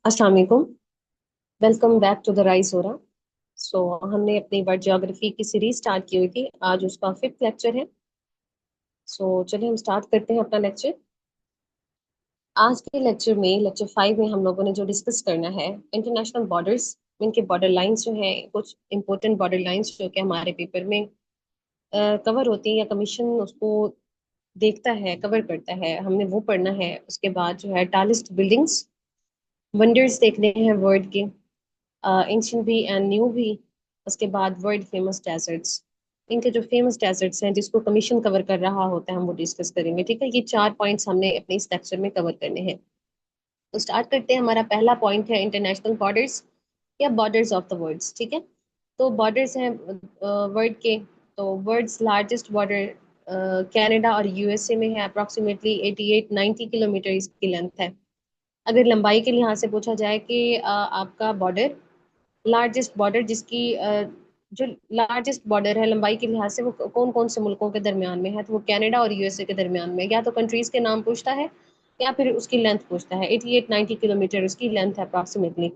अस्सलाम वालेकुम। Welcome back to the rise हो रहा। हमने अपनी वर्ल्ड ज्योग्राफी की सीरीज स्टार्ट की हुई थी, आज उसका फिफ्थ लेक्चर है। चलिए हम स्टार्ट करते हैं अपना लेक्चर। आज के लेक्चर में, लेक्चर 5 में हम लोगों ने जो डिस्कस करना है, इंटरनेशनल बॉर्डर्स, इनके बॉर्डर लाइंस जो हैं, कुछ इंपॉर्टेंट बॉर्डर लाइंस जो कि हमारे पेपर में कवर होती हैं या कमीशन उसको देखता है, कवर करता है, हमने वो पढ़ना है। उसके बाद जो है टालिस्ट बिल्डिंग्स, वंडर्स देखने हैं वर्ल्ड के, एंशियंट भी एंड न्यू भी। उसके बाद वर्ल्ड फेमस डेजर्ट्स, इनके जो फेमस डेजर्ट्स हैं जिसको कमीशन कवर कर रहा होता है, हम वो डिस्कस करेंगे। ठीक है, ये चार पॉइंट्स हमने अपने इस लेक्चर में कवर करने हैं। तो स्टार्ट करते हैं। हमारा पहला पॉइंट है इंटरनेशनल बॉर्डर्स या बॉर्डर्स ऑफ द वर्ल्ड्स। ठीक है, तो बॉर्डर्स हैं वर्ल्ड के। तो वर्ल्ड्स लार्जेस्ट बॉर्डर कनाडा और यूएसए में है, अप्रोक्सीमेटली 88-90 किलोमीटर इसकी लेंथ है। अगर लंबाई के लिहाज से पूछा जाए कि आपका बॉर्डर, लार्जेस्ट बॉर्डर जिसकी जो लार्जेस्ट बॉर्डर है लंबाई के लिहाज से, वो कौन कौन से मुल्कों के दरमियान में है, तो वो कनाडा और यूएसए के दरमियान में। या तो कंट्रीज के नाम पूछता है या फिर उसकी लेंथ पूछता है। 88-90 किलोमीटर उसकी लेंथ है अप्रॉक्सीमेटली।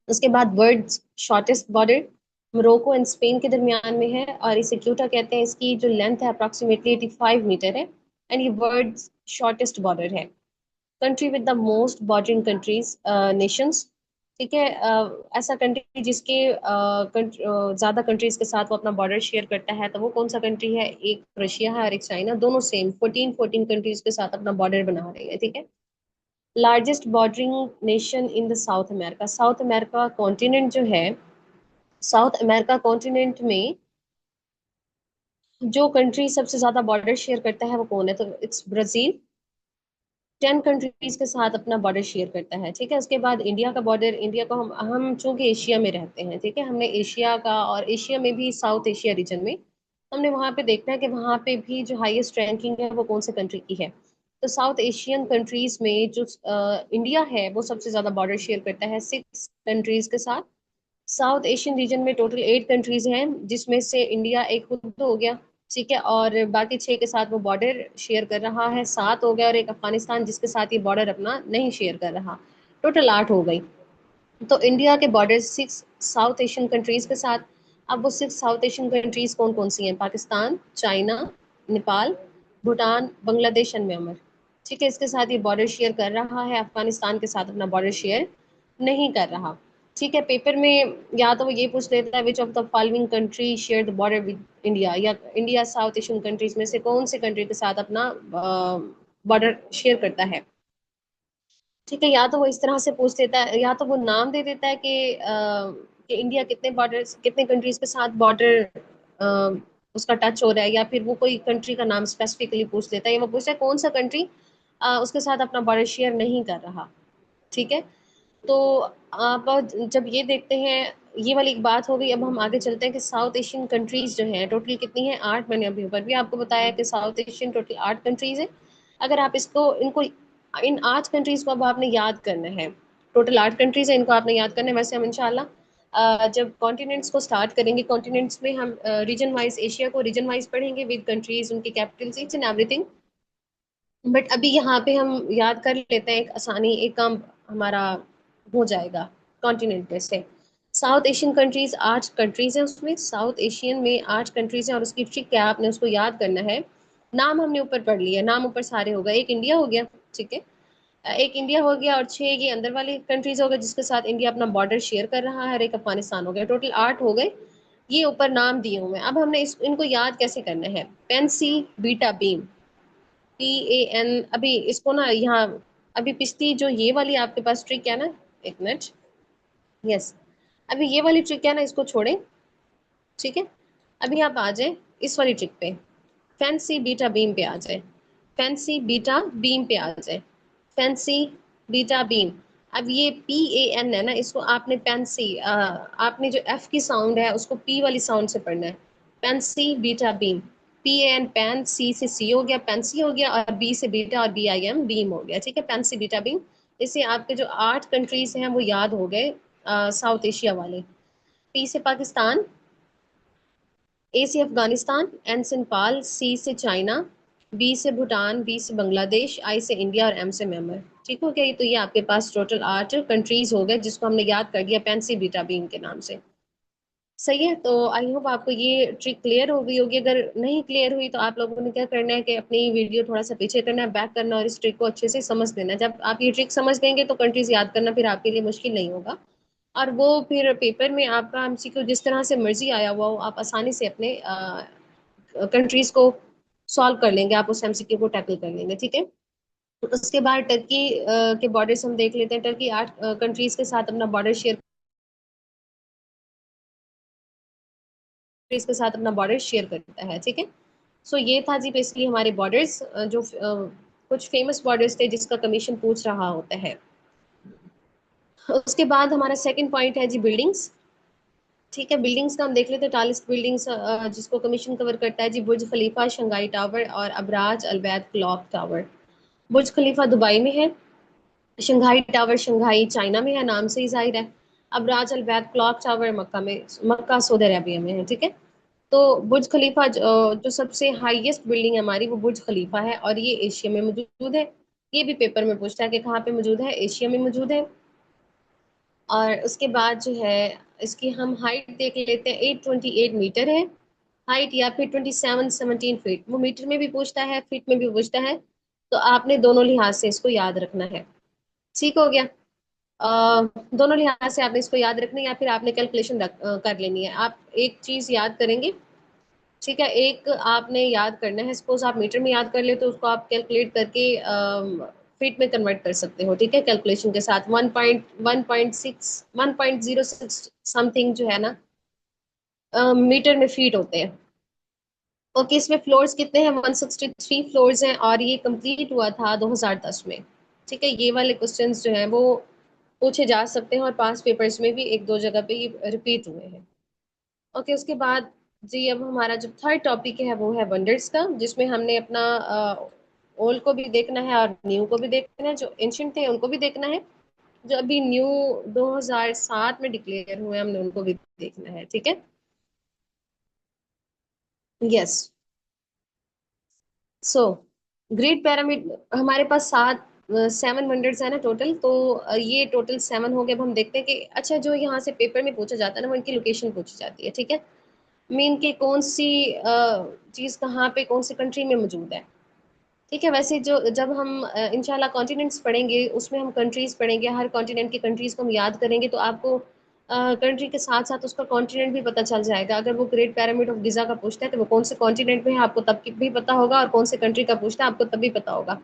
उसके बाद world shortest border Morocco and Spain के दरमियान में है, और इसे क्यूटा कहते हैं। इसकी जो लेंथ है अप्रॉक्सीमेटली 85 मीटर है, एंड ये वर्ल्ड शॉर्टेस्ट बॉर्डर है। Country with the most bordering countries Nations. ठीक है, ऐसा कंट्री जिसके ज्यादा कंट्रीज के साथ वो अपना बॉर्डर शेयर करता है, तो वो कौन सा कंट्री है? एक रशिया है और एक चाइना, दोनों सेम 14 कंट्रीज के साथ अपना बॉर्डर बना रही है। ठीक है, largest bordering nation in the south America, south America continent जो है, साउथ अमेरिका कॉन्टिनेंट में जो कंट्री सबसे ज्यादा बॉर्डर शेयर करता है वो कौन है? तो इट्स ब्राजील। 10 कंट्रीज के साथ अपना बॉर्डर शेयर करता है। ठीक है, उसके बाद इंडिया का बॉर्डर, इंडिया को हम चूंकि एशिया में रहते हैं, ठीक है, हमने एशिया का, और एशिया में भी साउथ एशिया रीजन में हमने वहाँ पे देखना है कि वहाँ पे भी जो हाईएस्ट रैंकिंग है वो कौन से कंट्री की है। तो साउथ एशियन कंट्रीज में जो इंडिया है वो सबसे ज्यादा बॉर्डर शेयर करता है 6 कंट्रीज के साथ। साउथ एशियन रीजन में टोटल 8 कंट्रीज हैं, जिसमें से इंडिया एक खुद हो गया। ठीक है, और बाकी 6 के साथ वो बॉर्डर शेयर कर रहा है, 7 हो गया, और एक अफगानिस्तान जिसके साथ ये बॉर्डर अपना नहीं शेयर कर रहा। टोटल 8 हो गई। तो इंडिया के बॉर्डर 6 साउथ एशियन कंट्रीज के साथ। अब वो 6 साउथ एशियन कंट्रीज कौन कौन सी हैं? Pakistan, China, Nepal, Bhutan, Bangladesh and Myanmar. ठीक है, इसके साथ ये बॉर्डर शेयर कर रहा है, अफगानिस्तान के साथ अपना बॉर्डर शेयर नहीं कर रहा। ठीक है, पेपर में या तो वो ये पूछ लेता है विच of the following country share the border with India, या इंडिया साउथ एशियन कंट्रीज में से कौन से कंट्री के साथ अपना बॉर्डर शेयर करता है। ठीक है, या तो वो इस तरह से पूछ देता है, या तो वो नाम दे देता है कि इंडिया कितने बॉर्डर, कितने कंट्रीज के साथ बॉर्डर उसका टच हो रहा है, या फिर वो कोई कंट्री का नाम स्पेसिफिकली पूछ देता है, या वो पूछता है कौन सा कंट्री उसके साथ अपना बॉर्डर शेयर नहीं कर रहा। ठीक है, तो आप जब ये देखते हैं, ये वाली एक बात हो गई। अब हम आगे चलते हैं कि साउथ एशियन कंट्रीज जो हैं टोटल कितनी है? 8। मैंने अभी ऊपर भी आपको बताया कि साउथ एशियन टोटल 8 कंट्रीज है। अगर आप इसको इनको इन 8 कंट्रीज को अब आपने याद करना है। टोटल 8 कंट्रीज है, इनको आपने याद करना है। वैसे हम इंशाल्लाह जब कॉन्टिनेंट्स को स्टार्ट करेंगे, कॉन्टिनेंट्स में हम रीजन वाइज, एशिया को रीजन वाइज पढ़ेंगे विद कंट्रीज, उनकी Capitals, each and everything. But अभी यहाँ पे हम याद कर लेते हैं, एक आसानी, एक काम हमारा हो जाएगा कॉन्टिनेंट में से। साउथ एशियन कंट्रीज 8 कंट्रीज हैं, उसमें साउथ एशियन में 8 कंट्रीज हैं, और उसकी ट्रिक क्या है, आपने उसको याद करना है। नाम हमने ऊपर पढ़ लिया, नाम ऊपर सारे हो गए। एक इंडिया हो गया, ठीक है, एक इंडिया हो गया, और 6 ये अंदर वाली कंट्रीज हो गए जिसके साथ इंडिया अपना बॉर्डर शेयर कर रहा है, और एक अफगानिस्तान हो गया। टोटल 8 हो गए। ये ऊपर नाम दिए हुए हैं। अब हमने इनको याद कैसे करना है? Pence, beta, beam, PAN। अभी इसको ना यहाँ, अभी पिछली जो ये वाली आपके पास ट्रिक है ना, एक मिनट, यस, अभी ये वाली ट्रिक है ना, इसको छोड़ें। ठीक है, अभी आप आ जाए इस वाली ट्रिक पे, फैंसी बीटा बीम पे आ जाए, फैंसी बीटा बीम पे आ जाए, फैंसी बीटा बीम। अब ये PAN है ना, इसको आपने पेंसी, आपने जो F की साउंड है उसको P वाली साउंड से पढ़ना है। Pence beta beam, PAN pan, C से C हो गया, पेंसी हो गया, और B से बीटा, और BIM बीम हो गया। ठीक है, पेंसी बीटा बीम। इससे आपके जो 8 कंट्रीज हैं वो याद हो गए, साउथ एशिया वाले। P से पाकिस्तान, A से अफगानिस्तान, N से नेपाल, C से चाइना, बी से भूटान, बी से बांग्लादेश, आई से इंडिया और एम से म्यांमार। ठीक हो गया? ये तो ये आपके पास टोटल 8 कंट्रीज हो गए जिसको हमने याद कर दिया पेंसी बीटा बीन के नाम से। सही है, तो आई होप आपको ये ट्रिक क्लियर हो गई होगी। अगर नहीं क्लियर हुई तो आप लोगों ने क्या करना है कि अपनी वीडियो थोड़ा सा पीछे करना है, बैक करना, और इस ट्रिक को अच्छे से समझ लेना है। जब आप ये ट्रिक समझ लेंगे तो कंट्रीज याद करना फिर आपके लिए मुश्किल नहीं होगा। और वो फिर पेपर में आपका एमसीक्यू जिस तरह से मर्जी आया हुआ हो, आप आसानी से अपने कंट्रीज को सॉल्व कर लेंगे, आप उस एमसीक्यू को टैकल कर लेंगे। ठीक है, तो उसके बाद टर्की के बॉर्डर्स हम देख लेते हैं। टर्की 8 कंट्रीज के साथ अपना बॉर्डर शेयर करता है। ठीक है, सो ये था जी बेसिकली हमारे बॉर्डर्स, जो कुछ फेमस बॉर्डर्स थे जिसका कमीशन पूछ रहा होता है। उसके बाद हमारा सेकंड पॉइंट है जी बिल्डिंग्स। ठीक है, बिल्डिंग्स का हम देख लेते हैं। टालिस्ट बिल्डिंग्स जिसको कमीशन कवर करता है जी बुर्ज खलीफा, शंघाई टावर और अबराज अलवैद क्लॉक टावर। बुर्ज खलीफा दुबई में है, शंघाई टावर शंघाई चाइना में है, नाम से ही जाहिर है। अबराज अलवैद क्लॉक टावर मक्का में, मक्का सऊदी अरेबिया में है। ठीक है, तो बुर्ज खलीफा जो सबसे हाईएस्ट बिल्डिंग है हमारी, वो बुर्ज खलीफा है और ये एशिया में मौजूद है। ये भी पेपर में पूछता है कि कहाँ पे मौजूद है, एशिया में मौजूद है। और उसके बाद जो है इसकी हम हाइट देख लेते हैं, 828 मीटर है हाइट, या फिर 2717 फीट। वो मीटर में भी पूछता है, फीट में भी पूछता है, तो आपने दोनों लिहाज से इसको याद रखना है। ठीक हो गया? दोनों लिहाज से आपने इसको याद रखना है, या फिर आपने कैलकुलेशन कर लेनी है। आप एक चीज याद करेंगे, ठीक है, एक आपने याद करना है। सपोज आप मीटर में याद कर ले तो उसको आप कैलकुलेट करके फीट में कन्वर्ट कर सकते हो। ठीक है, कैलकुलेशन के साथ 1.06 समथिंग जो है ना, मीटर में फीट होते हैं। ओके, इसमें फ्लोर्स कितने हैं? 163 फ्लोर्स हैं और ये कंप्लीट हुआ था 2010 में। ठीक है, ये वाले क्वेश्चंस जो हैं वो पूछे जा सकते हैं और पास पेपर्स में भी एक दो जगह पे ये रिपीट हुए हैं। ओके, उसके बाद जी अब हमारा जो थर्ड टॉपिक है वो है वंडर्स का, जिसमें हमने अपना ओल्ड को भी देखना है और न्यू को भी देखना है। जो एंशियंट थे उनको भी देखना है, जो अभी न्यू 2007 में डिक्लेयर हुए हमने उनको भी देखना है। ठीक है, यस। सो ग्रेट पिरामिड हमारे पास 7 वंडर्स है ना टोटल, तो ये टोटल 7 हो गए। अब हम देखते हैं कि अच्छा जो यहाँ से पेपर में पूछा जाता है ना, वो इनकी लोकेशन पूछी जाती है। ठीक है, मीन की कौन सी चीज कहाँ पे कौन सी कंट्री में मौजूद है। ठीक है, वैसे जो जब हम इंशाल्लाह कॉन्टिनेंट्स पढ़ेंगे उसमें हम कंट्रीज पढ़ेंगे, हर कॉन्टिनेंट की कंट्रीज को हम याद करेंगे तो आपको कंट्री के साथ साथ उसका कॉन्टिनेंट भी पता चल जाएगा। अगर वो ग्रेट पिरामिड ऑफ गिजा का पूछता है तो वो कौन से कॉन्टिनेंट में है आपको तब भी पता होगा, और कौन से कंट्री का पूछता है आपको तब भी पता होगा।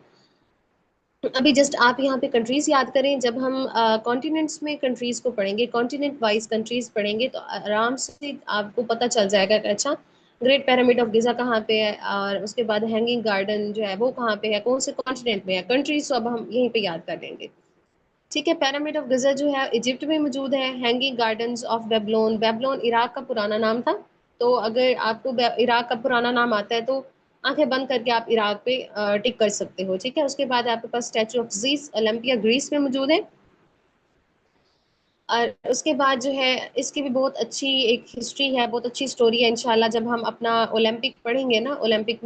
अभी जस्ट आप यहाँ पे कंट्रीज याद करें। जब हम कॉन्टिनेंट्स में कंट्रीज को पढ़ेंगे, कॉन्टिनेंट वाइज कंट्रीज पढ़ेंगे, तो आराम से आपको पता चल जाएगा कि अच्छा ग्रेट पिरामिड ऑफ गिजा कहाँ पे है, और उसके बाद हैंगिंग गार्डन जो है वो कहाँ पे है, कौन से कॉन्टिनेंट में है। कंट्रीज तो अब हम यहीं पे याद कर लेंगे। ठीक है, पिरामिड ऑफ गिजा जो है इजिप्ट में मौजूद है। Hanging gardens of Babylon, Babylon Iraq का पुराना नाम था। तो अगर आपको इराक का पुराना नाम आता है तो आंखें बंद करके आप इराक पे टिक कर सकते हो। ठीक है, उसके बाद आपके पास statue of Zeus Olympia Greece में मौजूद है। और उसके बाद जो है इसकी भी बहुत अच्छी एक हिस्ट्री है, बहुत अच्छी स्टोरी है। इंशाल्लाह जब हम अपना ओलंपिक पढ़ेंगे ना, ओलंपिक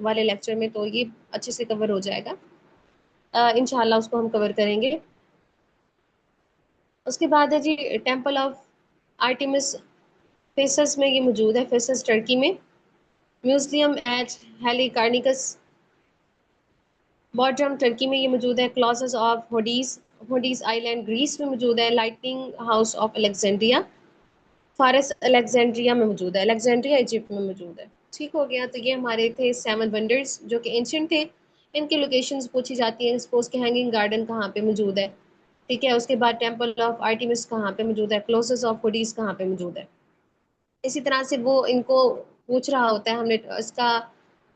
वाले लेक्चर में, तो ये अच्छे से कवर हो जाएगा। इंशाल्लाह उसको हम कवर करेंगे। उसके बाद है जी टेम्पल ऑफ आर्टिमिस, फेसस में ये मौजूद है, फेसस टर्की में। म्यूजियम एट हेलिकार्निकस, बॉटरम टर्की में ये मौजूद है। क्लॉसेस ऑफ होडीज, होडीज आइलैंड ग्रीस में मौजूद है। लाइटनिंग हाउस ऑफ अलेक्जेंड्रिया, फारस अलेक्जेंड्रिया में मौजूद है, अलेक्जेंड्रिया इजिप्ट में मौजूद है। ठीक हो गया, तो ये हमारे थे 7 वंडर्स जो कि एंशियंट थे। इनकी लोकेशंस पूछी जाती हैं, सपोज के हैंगिंग गार्डन कहाँ पे मौजूद है। ठीक है, उसके बाद टेम्पल ऑफ आर्टिमिस कहाँ पे मौजूद है, क्लोसेस ऑफ होडीज कहाँ पे मौजूद है। इसी तरह से वो इनको पूछ रहा होता है, हमने इसका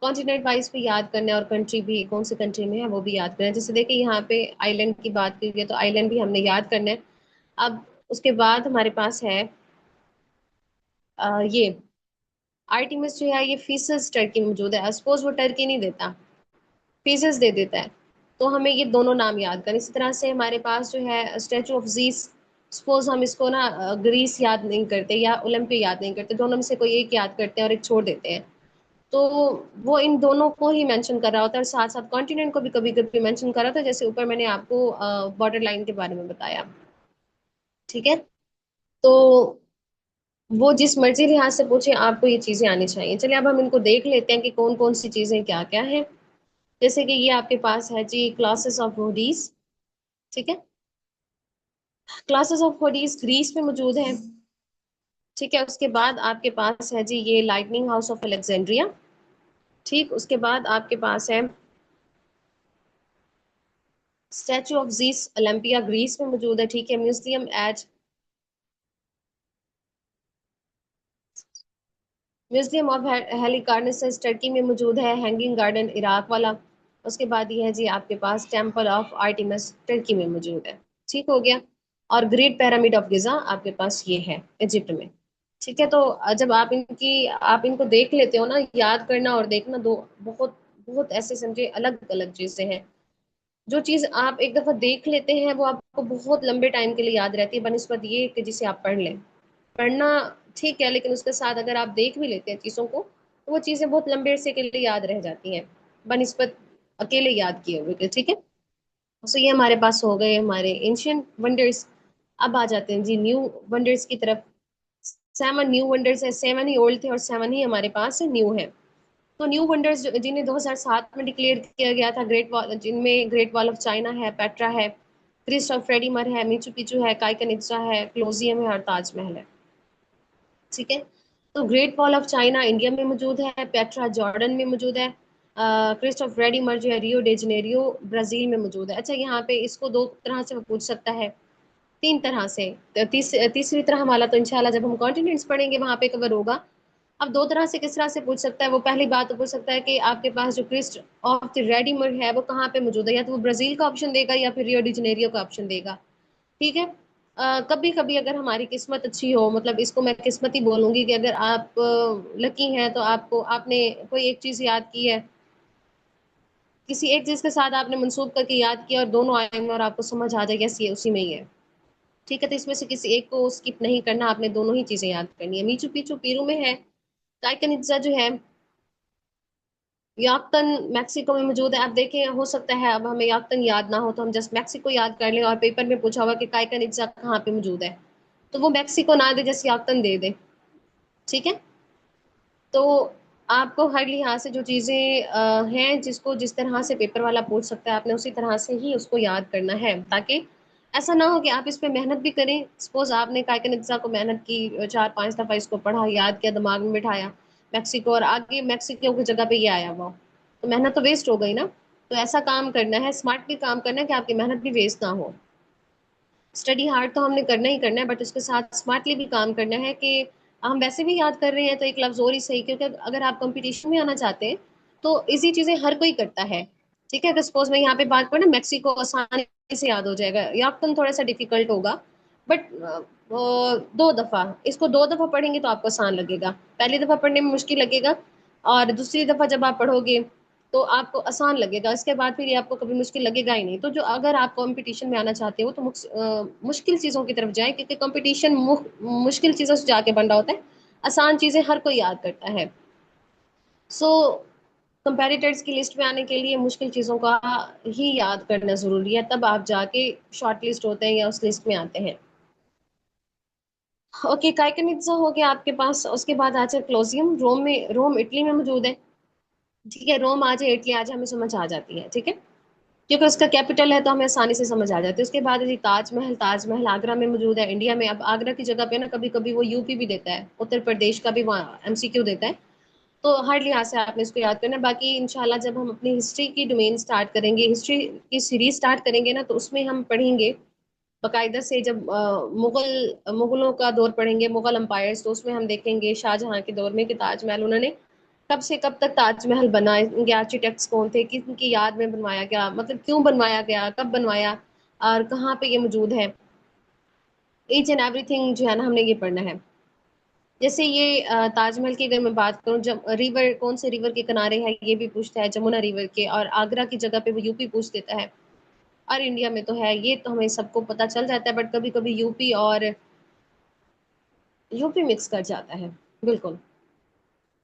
कॉन्टिनेंट वाइज भी याद करना है और कंट्री भी कौन सी कंट्री में है वो भी याद करना है। जैसे देखिए यहाँ पे आइलैंड की बात की गई, तो आइलैंड भी हमने याद करना है। अब उसके बाद हमारे पास है ये आर्टिमिस जो है ये फीसस टर्की में मौजूद है। सपोज वो टर्की नहीं देता, फीसस दे देता है, तो हमें ये दोनों नाम याद करना। इसी तरह से हमारे पास जो है स्टैचू ऑफ जीस, सपोज हम इसको ना ग्रीस याद नहीं करते या ओलंपिया याद नहीं करते, दोनों में से कोई एक याद करते हैं और एक छोड़ देते हैं, तो वो इन दोनों को ही मेंशन कर रहा होता है, और साथ साथ कॉन्टिनेंट को भी कभी कभी मेंशन कर रहा था, जैसे ऊपर मैंने आपको बॉर्डर लाइन के बारे में बताया। ठीक है। तो वो जिस मर्जी लिहाज से पूछे, आपको ये चीजें आनी चाहिए। चलिए अब हम इनको देख लेते हैं कि कौन कौन सी चीजें क्या क्या है। जैसे कि ये आपके पास है जी क्लासेस ऑफ बॉडीज। ठीक है। क्लासेस ऑफ बॉडीज ग्रीस में मौजूद है। ठीक है। उसके बाद आपके पास है जी ये लाइटनिंग हाउस ऑफ अलेक्जेंड्रिया। ठीक। उसके बाद आपके पास है statue of Zeus Olympia Greece में मौजूद है। ठीक है। Museum at museum of Halicarnassus Turkey में मौजूद है। हैंगिंग गार्डन इराक वाला। उसके बाद ये है जी आपके पास टेम्पल ऑफ आर्टिमस टर्की में मौजूद है। ठीक हो गया। और ग्रेट पिरामिड ऑफ गिजा आपके पास ये है इजिप्ट में। ठीक है। तो जब आप इनको देख लेते हो ना, याद करना और देखना दो बहुत बहुत ऐसे समझे अलग अलग चीजें हैं। जो चीज आप एक दफा देख लेते हैं वो आपको बहुत लंबे टाइम के लिए याद रहती है, बनिस्बत ये कि जिसे आप पढ़ लें। पढ़ना ठीक है, लेकिन उसके साथ अगर आप देख भी लेते हैं चीजों को, तो वो चीजें बहुत लंबे अरसे के लिए याद रह जाती हैं, बनिस्बत अकेले याद किए हुए के। ठीक है। तो ये हमारे पास हो गए हमारे एंशियंट वंडर्स। अब आ जाते हैं जी न्यू वंडर्स की तरफ। 7 न्यू वंडर्स है। 7 ही ओल्ड थे और 7 ही हमारे पास न्यू है। तो न्यू वंडर्स जिन्हें 2007 में डिक्लेयर किया गया था, ग्रेट वॉल, जिनमें ग्रेट वॉल ऑफ चाइना है, पेट्रा है, क्रिस्ट ऑफ रेडिमर है, मिचू पिचू है, काइकन इट्जा है, क्लोजियम है और ताजमहल है। ठीक है। तो great wall of China India में मौजूद है, पेट्रा जॉर्डन में मौजूद है, क्रिस्ट ऑफ रेडिमर जो है रियो डे जनेरियो ब्राजील में मौजूद है। अच्छा, यहाँ पे इसको दो तरह से पूछ सकता है, तीन तरह से। तो तीसरी तरह वाला तो इंशाल्लाह जब हम कॉन्टिनेंट्स पढ़ेंगे वहां पे कवर होगा। अब दो तरह से किस तरह से पूछ सकता है, वो पहली बात तो पूछ सकता है कि आपके पास जो क्रिस्ट ऑफ द रेडिमर है वो कहाँ पे मौजूद है, या तो वो ब्राजील का ऑप्शन देगा या फिर रियो डी जनेरियो का ऑप्शन देगा। ठीक है। कभी कभी अगर हमारी किस्मत अच्छी हो, मतलब इसको मैं किस्मत ही बोलूंगी कि अगर आप लकी हैं तो आपने कोई एक चीज याद की है, किसी एक चीज के साथ आपने मंसूब करके याद किया और दोनों आएंगे और आपको समझ आ जाएगा यस ये उसी में ही है। ठीक है। तो इसमें से किसी एक को स्किप नहीं करना, आपने दोनों ही चीजें याद करनी है। मीचू पीचू पीरू में है। टाइकन इट्जा जो है याक्तन मैक्सिको में मौजूद है। आप देखें, हो सकता है अब हमें याक्तन याद ना हो तो हम जस्ट मैक्सिको याद कर लें, और पेपर में पूछा हुआ कि काइकन इट्जा कहाँ पे मौजूद है, तो वो मैक्सिको ना दे, जैसे याक्तन दे दे। ठीक है। तो आपको हर लिहाज से जो चीज़ें हैं जिसको जिस तरह से पेपर वाला पूछ सकता है, आपने उसी तरह से ही उसको याद करना है, ताकि ऐसा ना हो कि आप इस पे मेहनत भी करें। सपोज आपने कायकन इत्जा को मेहनत की, 4-5 दफ़ा इसको पढ़ा, याद किया, दिमाग में बिठाया मैक्सिको, और आगे मैक्सिको की जगह पे ये आया हुआ, तो मेहनत तो वेस्ट हो गई ना। तो ऐसा काम करना है, स्मार्टली काम करना है कि आपकी मेहनत भी वेस्ट ना हो। स्टडी हार्ड तो हमने करना ही करना है, बट उसके साथ स्मार्टली भी काम करना है कि हम वैसे भी याद कर रहे हैं तो एक लफ्ज और ही सही, क्योंकि अगर आप कंपटीशन में आना चाहते हैं तो इजी चीजें हर कोई करता है। ठीक है। अगर सपोज मैं यहाँ पे बात करूँ ना, मैक्सिको आसानी से याद हो जाएगा, याक्तन थोड़ा सा डिफिकल्ट होगा, बट 2 दफा, इसको 2 दफा पढ़ेंगे तो आपको आसान लगेगा। पहली दफा पढ़ने में मुश्किल लगेगा, और दूसरी दफा जब आप पढ़ोगे तो आपको आसान लगेगा, इसके बाद फिर ये आपको कभी मुश्किल लगेगा ही नहीं। तो जो अगर आप कंपटीशन में आना चाहते हो तो मुश्किल चीज़ों की तरफ जाएं, क्योंकि कंपटीशन मुश्किल चीज़ों से जाके बन रहा होता है, आसान चीज़ें हर कोई याद करता है। सो कंपेटिटर्स की लिस्ट में आने के लिए मुश्किल चीज़ों का ही याद करना ज़रूरी है, तब आप जाके शॉर्ट लिस्ट होते हैं या उस लिस्ट में आते हैं। ओके, काइकनिड्जा हो गया आपके पास। उसके बाद आ जाए क्लोजियम, रोम इटली में मौजूद है। ठीक है। रोम आ जाए, इटली आ जाए, हमें समझ आ जाती है। ठीक है। क्योंकि उसका कैपिटल है तो हमें आसानी से समझ आ जाती है। उसके बाद है जी ताजमहल। ताजमहल आगरा में मौजूद है, इंडिया में। अब आगरा की जगह पे ना कभी कभी वो यूपी भी देता है, उत्तर प्रदेश का भी वहाँ एमसीक्यू देता है। तो हर लिहाज से आपने इसको याद करना है। बाकी इंशाल्लाह जब हम अपनी हिस्ट्री की डोमेन स्टार्ट करेंगे, हिस्ट्री की सीरीज स्टार्ट करेंगे ना, तो उसमें हम पढ़ेंगे बाकायदा से। जब मुगलों का दौर पढ़ेंगे, मुगल अम्पायर्स, तो उसमें हम देखेंगे शाहजहां के दौर में कि ताजमहल उन्होंने कब से कब तक ताजमहल बना, इनके आर्किटेक्ट्स कौन थे, किनकी याद में बनवाया गया, मतलब क्यों बनवाया गया, कब बनवाया, और कहाँ पे ये मौजूद है। ईच एंड एवरीथिंग जो है ना, हमने ये पढ़ना है। जैसे ये ताजमहल की अगर मैं बात करूँ, जब रिवर कौन से रिवर के किनारे है ये भी पूछता है, जमुना रिवर के, और आगरा की जगह पे वो यूपी पूछ देता है। और इंडिया में तो है, ये तो हमें सबको पता चल जाता है, बट कभी कभी यूपी मिक्स कर जाता है। बिल्कुल।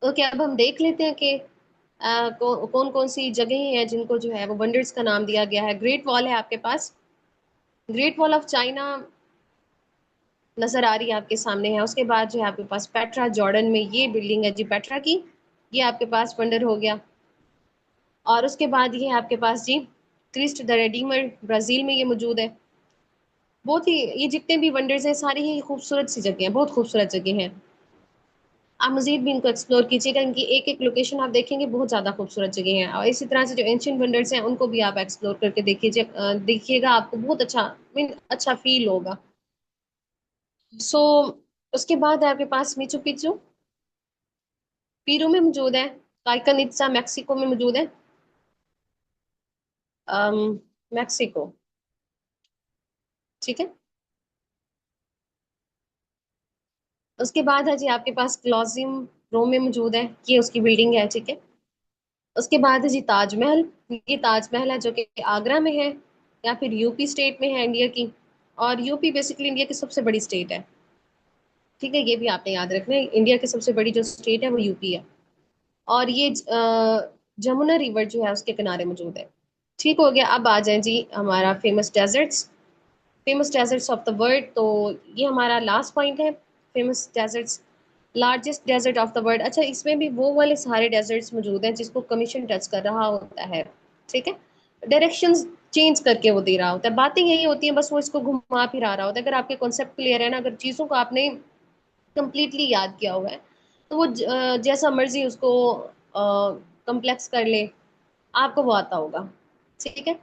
ओके, अब हम देख लेते हैं कि कौन कौन सी जगह हैं जिनको जो है वो वंडर्स का नाम दिया गया है। ग्रेट वॉल है आपके पास, ग्रेट वॉल ऑफ चाइना नजर आ रही है आपके सामने है। उसके बाद जो है आपके पास पेट्रा जॉर्डन में ये बिल्डिंग है जी, पेट्रा की, ये आपके पास वंडर हो गया। और उसके बाद ये आपके पास जी क्रिस्ट द रेडीमर, ब्राजील में ये मौजूद है। बहुत ही, ये जितने भी वंडर्स हैं सारी ही खूबसूरत सी जगह हैं, बहुत खूबसूरत जगह हैं। आप मजीद भी इनको एक्सप्लोर कीजिएगा, इनकी एक एक लोकेशन आप देखेंगे बहुत ज़्यादा खूबसूरत जगह है। और इसी तरह से जो एंशियंट वंडर्स हैं उनको भी आप एक्सप्लोर करके देखिएगा, आपको बहुत अच्छा मीन अच्छा फील होगा। सो उसके बाद है आपके पास मिचू पिचू, पीरू में मौजूद है। काइकन इट्सा मैक्सिको में मौजूद है। अम, मैक्सिको, ठीक है। उसके बाद है जी आपके पास क्लॉजियम रोम में मौजूद है, ये उसकी बिल्डिंग है, ठीक है। उसके बाद है जी ताजमहल, ये ताजमहल है जो कि आगरा में है, या फिर यूपी स्टेट में है इंडिया की। और यूपी बेसिकली इंडिया की सबसे बड़ी स्टेट है, ठीक है, ये भी आपने याद रखना है, इंडिया की सबसे बड़ी जो स्टेट है वो यूपी है। और ये जमुना रिवर जो है उसके किनारे मौजूद है। ठीक हो गया, अब आ जाए जी हमारा famous deserts, famous deserts of the world. तो ये हमारा लास्ट पॉइंट है, famous deserts, largest desert of the world. अच्छा, इसमें भी वो वाले सारे डेजर्ट्स मौजूद हैं जिसको कमीशन टच कर रहा होता है, ठीक है। डायरेक्शंस चेंज करके वो दे रहा होता है, बातें यही होती हैं, बस वो इसको घुमा फिरा रहा होता है। अगर आपके कॉन्सेप्ट क्लियर है ना, अगर चीज़ों को आपने कंप्लीटली याद किया हुआ है, तो वो जैसा मर्जी उसको कम्प्लेक्स कर ले, आपको वो आता होगा, ठीक है।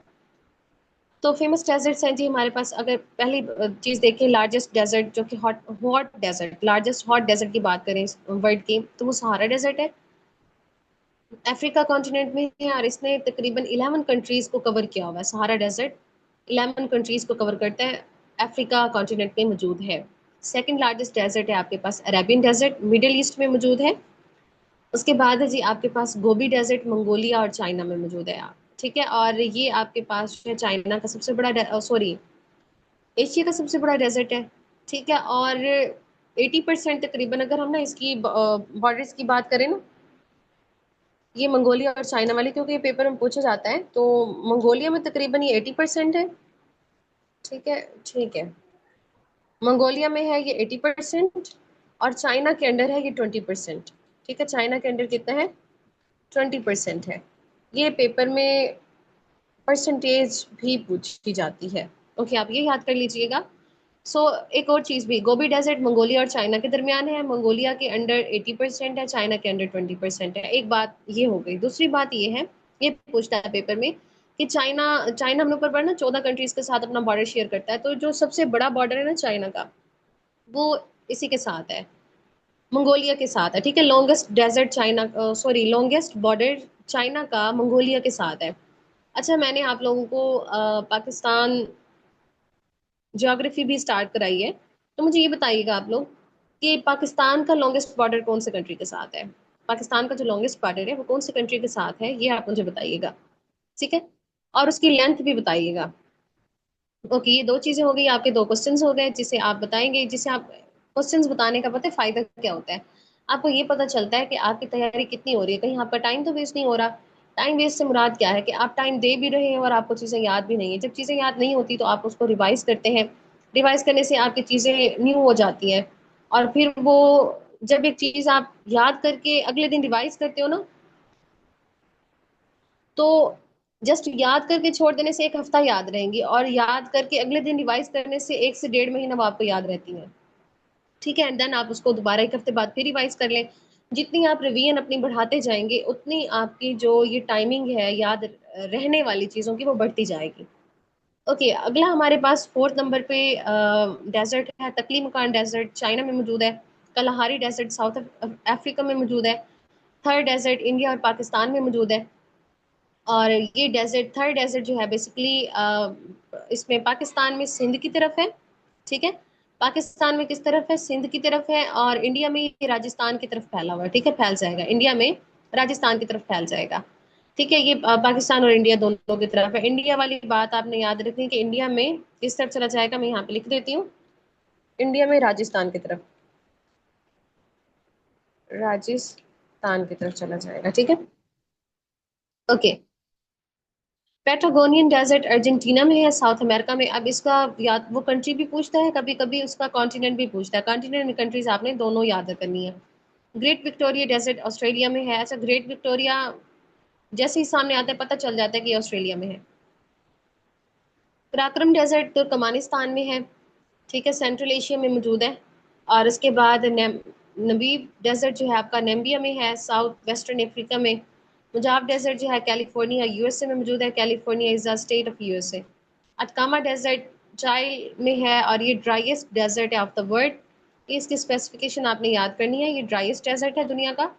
तो फेमस डेजर्ट्स हैं जी हमारे पास। अगर पहली चीज देखें, लार्जेस्ट डेजर्ट जो कि hot hot desert, largest hot desert की बात करें वर्ल्ड की, तो वो सहारा डेजर्ट है, अफ्रीका कॉन्टिनेंट में है। और इसने तकरीबन 11 कंट्रीज को कवर किया हुआ है। सहारा डेजर्ट 11 कंट्रीज को कवर करता है, अफ्रीका कॉन्टिनेंट में मौजूद है। सेकंड लार्जेस्ट डेजर्ट है आपके पास अरेबियन डेजर्ट, मिडिल ईस्ट में मौजूद है। उसके बाद है जी आपके पास गोबी डेजर्ट, मंगोलिया और चाइना में मौजूद है, ठीक है। और ये आपके पास जो है चाइना का सबसे बड़ा, सॉरी, एशिया का सबसे बड़ा डेजर्ट है, ठीक है। और 80% तकरीबन, अगर हम ना इसकी बॉर्डर्स की बात करें ना, ये मंगोलिया और चाइना वाली, क्योंकि ये पेपर में पूछा जाता है, तो मंगोलिया में तकरीबन ये 80% है, ठीक है, ठीक है। मंगोलिया में है ये 80%, और चाइना के अंडर है ये 20%, ठीक है। चाइना के अंडर कितना है, 20% है। ये पेपर में परसेंटेज भी पूछी जाती है। ओके, आप ये याद कर लीजिएगा। एक और चीज भी, गोबी डेजर्ट मंगोलिया और चाइना के दरमियान है, मंगोलिया के अंडर 80% है, चाइना के अंडर 20% है। एक बात ये हो गई। दूसरी बात ये है, ये पूछता है पेपर में कि चाइना चाइना हम लोग पर ना 14 कंट्रीज के साथ अपना बॉर्डर शेयर करता है, तो जो सबसे बड़ा बॉर्डर है ना चाइना का, वो इसी के साथ है, मंगोलिया के साथ है, ठीक है। Longest desert China, sorry, longest border China का मंगोलिया के साथ है। अच्छा, मैंने आप लोगों को पाकिस्तान ज्योग्राफी भी स्टार्ट कराई है, तो मुझे ये बताइएगा आप लोग कि पाकिस्तान का लॉन्गेस्ट बॉर्डर कौन से कंट्री के साथ है। पाकिस्तान का जो लॉन्गेस्ट बॉर्डर है वो कौन से कंट्री के साथ है, ये आप मुझे बताइएगा, ठीक है। और उसकी लेंथ भी बताइएगा। ओके, ये दो चीजें हो गई, आपके दो क्वेश्चंस हो गए जिसे आप बताएंगे। जिसे आप क्वेश्चंस बताने का पता है फायदा क्या होता है, आपको ये पता चलता है कि आपकी तैयारी कितनी हो रही है, कहीं आपका टाइम तो वेस्ट नहीं हो रहा। टाइम वेस्ट से मुराद क्या है कि आप टाइम दे भी रहे हैं और आपको चीजें याद भी नहीं है। जब चीजें याद नहीं होती तो आप उसको रिवाइज करते हैं, रिवाइज करने से आपकी चीजें न्यू हो जाती हैं। और फिर वो, जब एक चीज आप याद करके अगले दिन रिवाइज करते हो ना, तो जस्ट याद करके छोड़ देने से एक हफ्ता याद रहेंगी, और याद करके अगले दिन रिवाइज करने से 1 से 1.5 महीना वो आपको याद रहती है, ठीक है। एंड देन आप उसको दोबारा एक हफ्ते बाद फिर रिवाइज कर लें। जितनी आप रिवीजन अपनी बढ़ाते जाएंगे, उतनी आपकी जो ये टाइमिंग है याद रहने वाली चीज़ों की, वो बढ़ती जाएगी। ओके, अगला हमारे पास फोर्थ नंबर पे डेजर्ट है तकली मकान डेजर्ट, चाइना में मौजूद है। कलाहारी डेजर्ट साउथ अफ्रीका में मौजूद है। थर्ड डेजर्ट इंडिया और पाकिस्तान में मौजूद है। और ये डेजर्ट, थर्ड डेजर्ट जो है बेसिकली इसमें पाकिस्तान में सिंध की तरफ है, ठीक है। पाकिस्तान में किस तरफ है, सिंध की तरफ है। और इंडिया में ये राजस्थान की तरफ फैला हुआ है, ठीक है, फैल जाएगा इंडिया में, राजस्थान की तरफ फैल जाएगा, ठीक है। ये पाकिस्तान और इंडिया दोनों की तरफ है। इंडिया वाली बात आपने याद रखनी है कि इंडिया में किस तरफ चला जाएगा, मैं यहाँ पे लिख देती हूँ, इंडिया में राजस्थान की तरफ, राजस्थान तान की तरफ चला जाएगा, ठीक है। ओके। पेटागोनियन डेजर्ट अर्जेंटीना में है, साउथ अमेरिका में। अब इसका याद वो कंट्री भी पूछता है, कभी कभी उसका कॉन्टिनेंट भी पूछता है। कॉन्टिनेंट कंट्रीज आपने दोनों याद करनी है। ग्रेट विक्टोरिया डेजर्ट ऑस्ट्रेलिया में है। ऐसा ग्रेट विक्टोरिया जैसे ही सामने आता है पता चल जाता है कि ये ऑस्ट्रेलिया में है। कराक्रम डेजर्ट तुर्कमानिस्तान में है, ठीक है, सेंट्रल एशिया में मौजूद है। और उसके बाद नबीब डेजर्ट जो है आपका नेम्बिया में है, साउथ वेस्टर्न अफ्रीका में। मुजाब डेजर्ट जो है कैलिफोर्निया यूएसए में मौजूद है। California is the state of USA. Atacama desert Chile में है और ये ड्राइएस्ट डेजर्ट है ऑफ द वर्ल्ड। इसकी स्पेसिफिकेशन आपने याद करनी है, ये ड्राइएस्ट डेजर्ट है दुनिया का।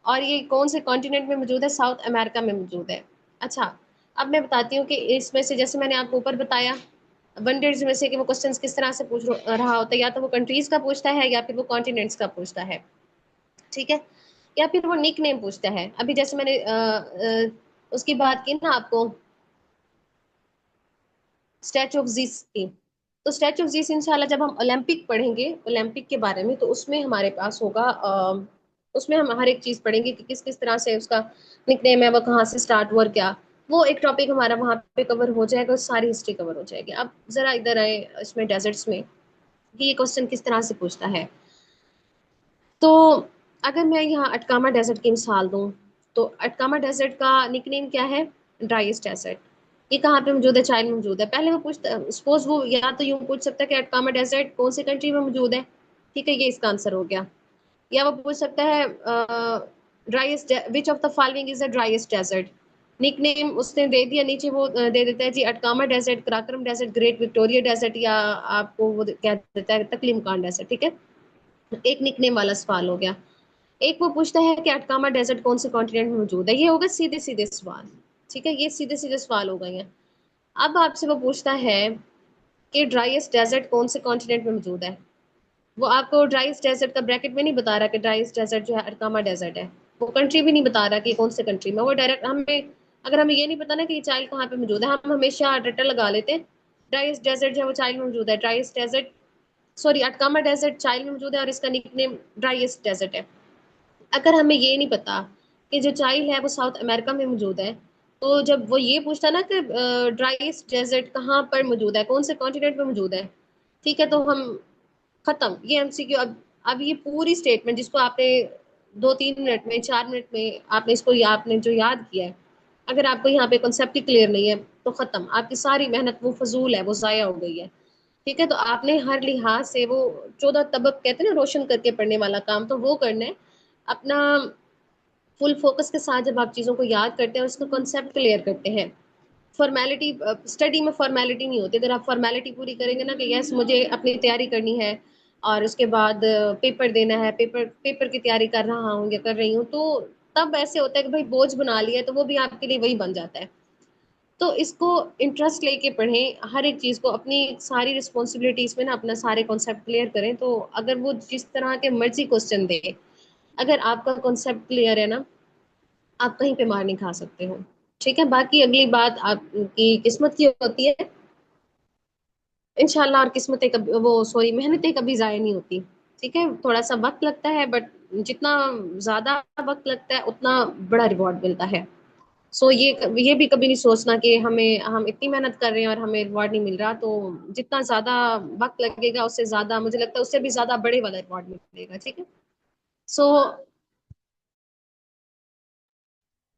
और ये कौन से कॉन्टिनेंट में मौजूद है? साउथ अमेरिका में मौजूद है। अच्छा, अब मैं बताती हूँ कि इसमें से जैसे मैंने आपको ऊपर बताया वनडेज में से कि वो क्वेश्चंस किस तरह से पूछ रहा होता है, या तो वो कंट्रीज का पूछता है या फिर वो कॉन्टिनेंट्स का पूछता है, ठीक है, या फिर वो निक नेम पूछता है। अभी जैसे मैंने उसकी बात की ना आपको, स्टैचू ऑफ जीस की। तो स्टैचू ऑफ जीस इंशाल्लाह जब हम ओलंपिक पढ़ेंगे, ओलंपिक के बारे में, तो उसमें हमारे पास होगा उसमें हम हर एक चीज पढ़ेंगे कि किस किस तरह से उसका निकनेम है, वो कहाँ से स्टार्ट हुआ और क्या। वो एक टॉपिक हमारा वहां पे कवर हो जाएगा और सारी हिस्ट्री कवर हो जाएगी। अब जरा इधर आए इसमें डेजर्ट्स में कि ये क्वेश्चन किस तरह से पूछता है। तो अगर मैं यहाँ अटकामा डेजर्ट की मिसाल दूँ, तो अटकामा डेजर्ट का निकनेम क्या है? Driest desert. ये कहाँ पे मौजूद है? चाइना में मौजूद है। पहले वो पूछता, सपोज वो या तो यूं पूछ सकता है कि अटकामा डेजर्ट कौन सी कंट्री में मौजूद है, ठीक है, ये इसका आंसर हो गया। या वो पूछ सकता है driest which of the following is the driest desert. Nickname उसने दे दिया, नीचे वो दे देता है जी Atacama desert, Karakoram desert, great Victoria desert, या आपको वो कह देता है तकलीमकान डेजर्ट, ठीक है। एक निकनेम वाला सवाल हो गया। एक वो पूछता है कि अटकामा डेजर्ट कौन से कॉन्टिनेंट में मौजूद है। ये होगा सीधे सीधे सवाल, ठीक है, ये सीधे सीधे सवाल हो गए हैं। अब आपसे वो पूछता है कि ड्राइएस्ट डेजर्ट कौन से कॉन्टिनेंट में मौजूद है। वो आपको ड्राइएस्ट डेजर्ट का ब्रैकेट में नहीं बता रहा कि ड्राइएस्ट डेजर्ट जो है अटकामा डेजर्ट है। वो कंट्री भी नहीं बता रहा कि कौन से कंट्री में। वो डायरेक्ट हमें, अगर हमें ये नहीं पता ना कि चाइल्ड कहाँ पे मौजूद है, हम हमेशा रट्टा लगा लेते हैं। ड्राइएस्ट डेजर्ट जो है वो चाइल्ड में मौजूद है, driest desert, sorry Atacama desert Chile में मौजूद है और इसका निकनेम ड्राइएस्ट डेजर्ट है। अगर हमें ये नहीं पता कि जो चाइल्ड है वो साउथ अमेरिका में मौजूद है, तो जब वो ये पूछता ना कि ड्राइएस्ट डेजर्ट कहाँ पर मौजूद है, कौन से कॉन्टिनेंट में मौजूद है, ठीक है, तो हम खत्म ये एमसीक्यू। अब ये पूरी स्टेटमेंट जिसको आपने 2-3 मिनट में, 4 मिनट में आपने इसको आपने जो याद किया है, अगर आपको यहाँ पे कॉन्सेप्ट ही क्लियर नहीं है तो खत्म, आपकी सारी मेहनत वो फजूल है, वो जाया हो गई है, ठीक है। तो आपने हर लिहाज से वो 14 तबक कहते हैं ना रोशन करके पढ़ने वाला काम, तो वो करना है अपना फुल फोकस के साथ। जब आप चीज़ों को याद करते हैं और उसका कॉन्सेप्ट क्लियर करते हैं, फॉर्मेलिटी, स्टडी में फॉर्मेलिटी नहीं होती। अगर आप फॉर्मेलिटी पूरी करेंगे ना कि यस मुझे अपनी तैयारी करनी है और उसके बाद पेपर देना है, पेपर पेपर की तैयारी कर रहा हूँ या कर रही हूँ, तो तब ऐसे होता है कि भाई बोझ बना लिया है, तो वो भी आपके लिए वही बन जाता है। तो इसको इंटरेस्ट लेके पढ़ें, हर एक चीज़ को अपनी सारी रिस्पॉन्सिबिलिटीज में ना अपना सारे कॉन्सेप्ट क्लियर करें। तो अगर वो जिस तरह के मर्जी क्वेश्चन दे, अगर आपका कॉन्सेप्ट क्लियर है ना, आप कहीं पे मार नहीं खा सकते हो, ठीक है। बाकी अगली बात आपकी किस्मत की होती है इंशाल्लाह, और किस्मतें कभी वो सॉरी मेहनतें कभी ज़ाया नहीं होती, ठीक है। थोड़ा सा वक्त लगता है बट जितना ज़्यादा वक्त लगता है उतना बड़ा रिवॉर्ड मिलता है। सो ये भी कभी नहीं सोचना कि हमें हम इतनी मेहनत कर रहे हैं और हमें रिवॉर्ड नहीं मिल रहा। तो जितना ज़्यादा वक्त लगेगा उससे ज़्यादा मुझे लगता है उससे भी ज़्यादा बड़े वाला रिवॉर्ड मिलेगा, ठीक है। सो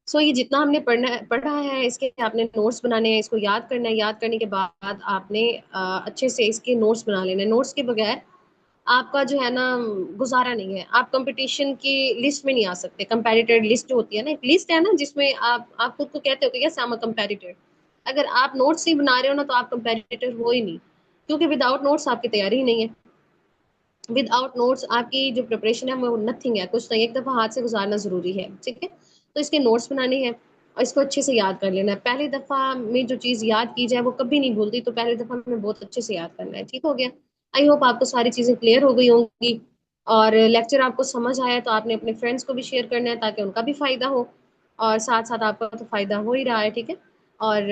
सो ये जितना हमने पढ़ा है इसके आपने नोट्स बनाने हैं, इसको याद करना है। याद करने के बाद आपने अच्छे से इसके नोट्स बना लेने हैं। नोट्स के बगैर आपका जो है ना गुजारा नहीं है। आप कंपटीशन की लिस्ट में नहीं आ सकते। कंपैरेटर लिस्ट जो होती है ना, एक लिस्ट है ना जिसमें आप खुद को कहते हो कि yes I am a comparator. अगर आप नोट्स नहीं बना रहे हो ना तो आप कंपैरेटर हो ही नहीं, क्योंकि विदाउट नोट्स आपकी तैयारी ही नहीं है। विदाउट नोट्स आपकी जो प्रिपरेशन है वो नथिंग है, कुछ नहीं। एक दफा हाथ से गुजारना जरूरी है, ठीक है। तो इसके नोट्स बनाने हैं और इसको अच्छे से याद कर लेना है। पहली दफा में जो चीज याद की जाए वो कभी नहीं भूलती, तो पहली दफा में बहुत अच्छे से याद करना है, ठीक हो गया। आई होप आपको सारी चीजें क्लियर हो गई होंगी और लेक्चर आपको समझ आया तो आपने अपने फ्रेंड्स को भी शेयर करना है ताकि उनका भी फायदा हो, और साथ साथ आपका तो फायदा हो ही रहा है, ठीक है। और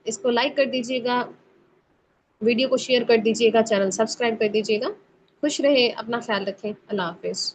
इसको लाइक कर दीजिएगा, वीडियो को शेयर कर दीजिएगा, चैनल सब्सक्राइब कर दीजिएगा। खुश रहे, अपना ख्याल रखें, अल्लाह हाफिज।